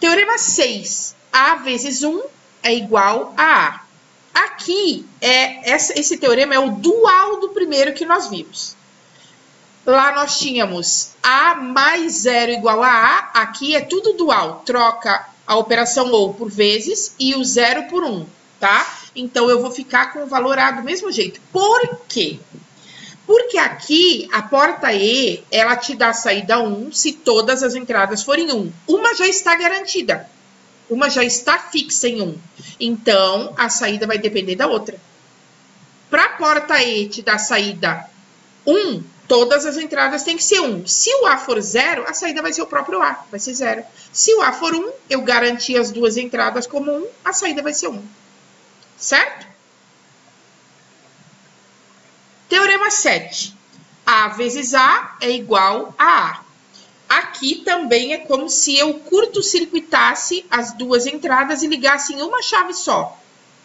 Teorema 6. A vezes 1 é igual a A. Aqui, esse teorema é o dual do primeiro que nós vimos. Lá nós tínhamos A mais 0 igual a A. Aqui é tudo dual. Troca a operação ou por vezes e o 0 por 1, tá? Então, eu vou ficar com o valor A do mesmo jeito. Por quê? Porque aqui, a porta E, ela te dá a saída 1 se todas as entradas forem 1. Uma já está garantida. Uma já está fixa em 1. Então, a saída vai depender da outra. Para a porta E te dar a saída 1, todas as entradas têm que ser 1. Se o A for 0, a saída vai ser o próprio A, vai ser 0. Se o A for 1, eu garanti as duas entradas como 1, a saída vai ser 1. Certo? Teorema 7. A vezes A é igual a A. Aqui também é como se eu curto-circuitasse as duas entradas e ligasse em uma chave só,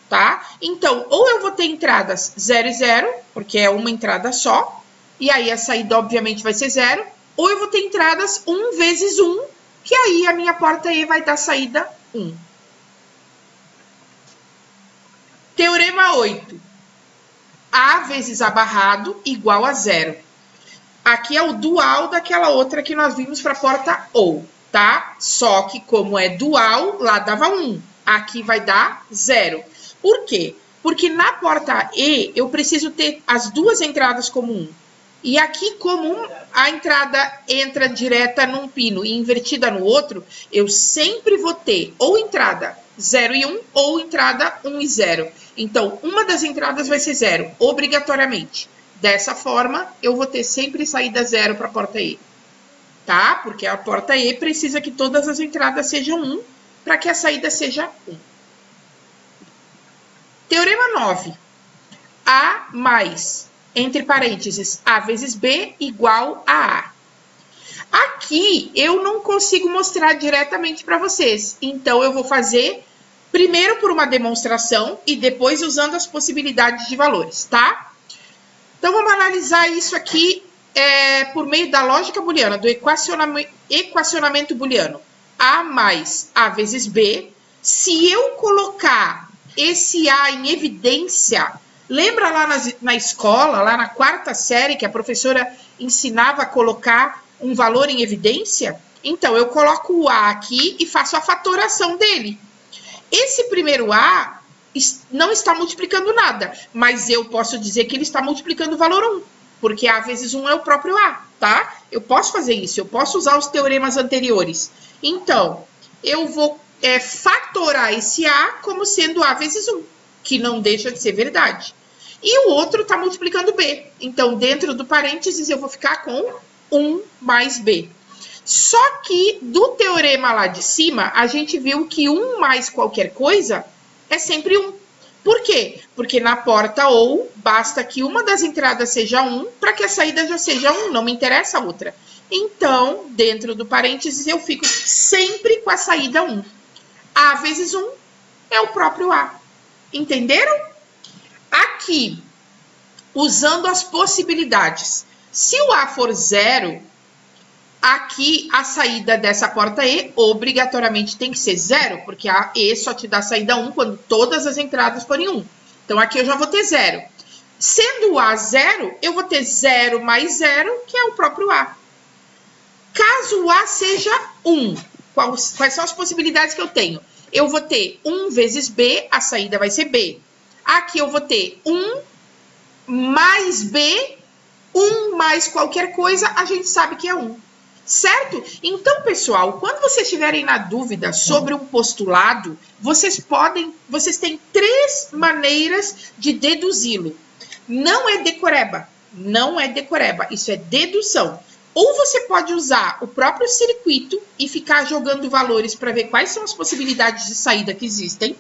tá? Então, ou eu vou ter entradas 0 e 0, porque é uma entrada só, e aí a saída obviamente vai ser 0, ou eu vou ter entradas 1 vezes 1, que aí a minha porta E vai dar saída 1. Teorema 8. A vezes A barrado igual a 0. Aqui é o dual daquela outra que nós vimos para a porta OU, tá? Só que como é dual, lá dava 1. Aqui vai dar 0. Por quê? Porque na porta E eu preciso ter as duas entradas como 1. E aqui, como a entrada entra direta num pino e invertida no outro, eu sempre vou ter ou entrada 0 e 1 ou entrada 1 e 0. Então, uma das entradas vai ser 0, obrigatoriamente. Dessa forma, eu vou ter sempre saída 0 para a porta E, tá? Porque a porta E precisa que todas as entradas sejam 1 para que a saída seja 1. Teorema 9. A mais, entre parênteses, A vezes B igual a A. Aqui, eu não consigo mostrar diretamente para vocês. Então, eu vou fazer primeiro por uma demonstração e depois usando as possibilidades de valores, tá? Então, vamos analisar isso aqui por meio da lógica booleana, do equacionamento booleano. A mais A vezes B. Se eu colocar esse A em evidência, lembra lá na escola, lá na 4ª série, que a professora ensinava a colocar um valor em evidência? Então, eu coloco o A aqui e faço a fatoração dele. Esse primeiro A não está multiplicando nada, mas eu posso dizer que ele está multiplicando o valor 1, porque A vezes 1 é o próprio A, tá? Eu posso fazer isso, eu posso usar os teoremas anteriores. Então, eu vou fatorar esse A como sendo A vezes 1, que não deixa de ser verdade. E o outro está multiplicando B. Então, dentro do parênteses, eu vou ficar com 1 mais B. Só que, do teorema lá de cima, a gente viu que 1 mais qualquer coisa é sempre 1. Por quê? Porque na porta OU, basta que uma das entradas seja 1 para que a saída já seja 1, não me interessa a outra. Então, dentro do parênteses, eu fico sempre com a saída 1. A vezes 1 é o próprio A. Entenderam? Aqui, usando as possibilidades. Se o A for 0, aqui a saída dessa porta E obrigatoriamente tem que ser 0, porque a E só te dá a saída 1 quando todas as entradas forem 1. Então, aqui eu já vou ter 0. Sendo o A 0, eu vou ter 0 mais 0, que é o próprio A. Caso o A seja 1, quais são as possibilidades que eu tenho? Eu vou ter 1 vezes B, a saída vai ser B. Aqui eu vou ter 1 mais B, 1 mais qualquer coisa, a gente sabe que é 1. Certo? Então, pessoal, quando vocês estiverem na dúvida sobre um postulado, vocês têm 3 maneiras de deduzi-lo. Não é decoreba, isso é dedução. Ou você pode usar o próprio circuito e ficar jogando valores para ver quais são as possibilidades de saída que existem.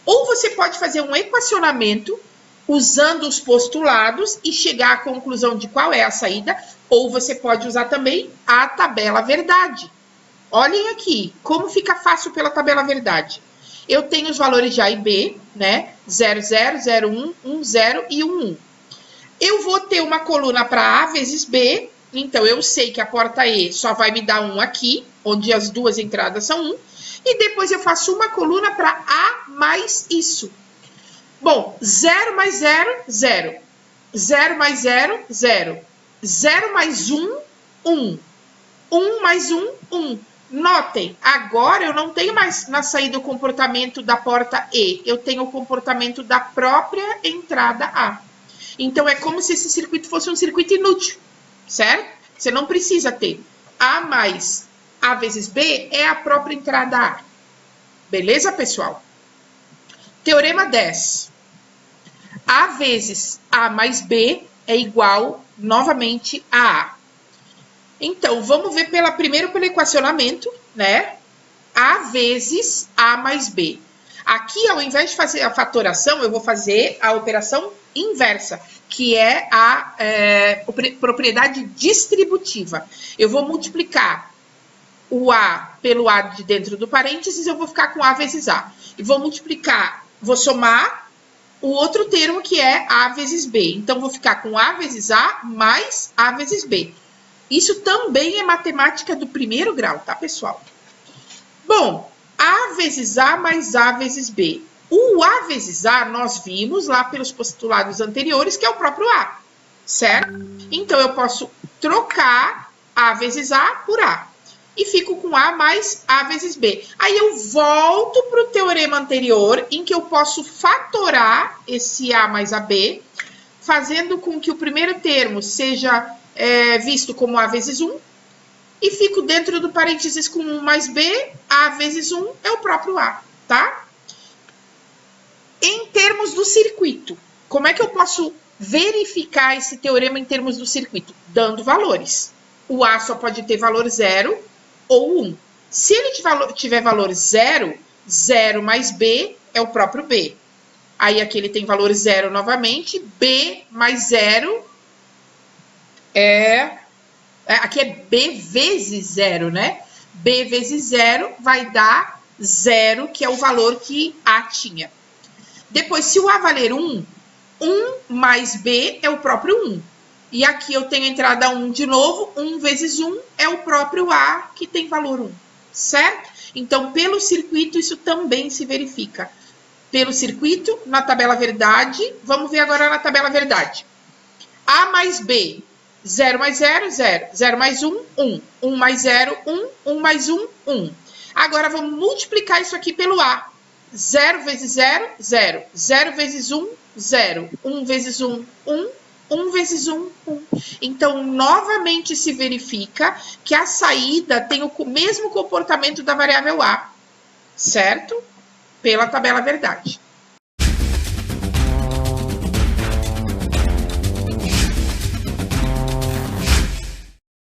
Ou você pode fazer um equacionamento usando os postulados e chegar à conclusão de qual é a saída. Ou você pode usar também a tabela verdade. Olhem aqui, como fica fácil pela tabela verdade. Eu tenho os valores de A e B, né? 0, 0, 0, 1, 1, 0 e 1, 1. Eu vou ter uma coluna para A vezes B, então eu sei que a porta E só vai me dar 1 aqui, onde as duas entradas são 1. E depois eu faço uma coluna para A mais isso. Bom, 0 mais 0, 0. 0 mais 0, 0. 0 mais 1, 1. 1 mais 1, 1. Notem, agora eu não tenho mais na saída o comportamento da porta E. Eu tenho o comportamento da própria entrada A. Então, é como se esse circuito fosse um circuito inútil, certo? Você não precisa ter. A mais A vezes B é a própria entrada A. Beleza, pessoal? Teorema 10. A vezes A mais B é igual, novamente, a A. Então, vamos ver primeiro pelo equacionamento, né? A vezes A mais B. Aqui, ao invés de fazer a fatoração, eu vou fazer a operação inversa, que é a propriedade distributiva. Eu vou multiplicar o A pelo A de dentro do parênteses, eu vou ficar com A vezes A. E vou multiplicar, vou somar o outro termo que é A vezes B. Então, vou ficar com A vezes A mais A vezes B. Isso também é matemática do primeiro grau, tá, pessoal? Bom, A vezes A mais A vezes B. O A vezes A nós vimos lá pelos postulados anteriores, que é o próprio A, certo? Então, eu posso trocar A vezes A por A. E fico com A mais A vezes B. Aí eu volto para o teorema anterior, em que eu posso fatorar esse A mais AB, fazendo com que o primeiro termo seja visto como A vezes 1, e fico dentro do parênteses com 1 mais B, A vezes 1 é o próprio A, tá? Em termos do circuito, como é que eu posso verificar esse teorema em termos do circuito? Dando valores. O A só pode ter valor 0 ou 1. Se ele tiver valor 0, 0 mais B é o próprio B. Aí aqui ele tem valor 0 novamente, B mais 0 aqui é B vezes 0, né? B vezes 0 vai dar 0, que é o valor que A tinha. Depois, se o A valer 1, 1 mais B é o próprio 1. E aqui eu tenho a entrada 1 de novo, 1 vezes 1 é o próprio A, que tem valor 1, certo? Então, pelo circuito, isso também se verifica. Pelo circuito, na tabela verdade, vamos ver agora na tabela verdade. A mais B, 0 mais 0, 0. 0 mais 1, 1. 1 mais 0, 1. 1 mais 1, 1. Agora, vamos multiplicar isso aqui pelo A. 0 vezes 0, 0. 0 vezes 1, 0. 1 vezes 1, 1. 1 vezes 1, 1. Então, novamente se verifica que a saída tem o mesmo comportamento da variável A, certo? Pela tabela verdade.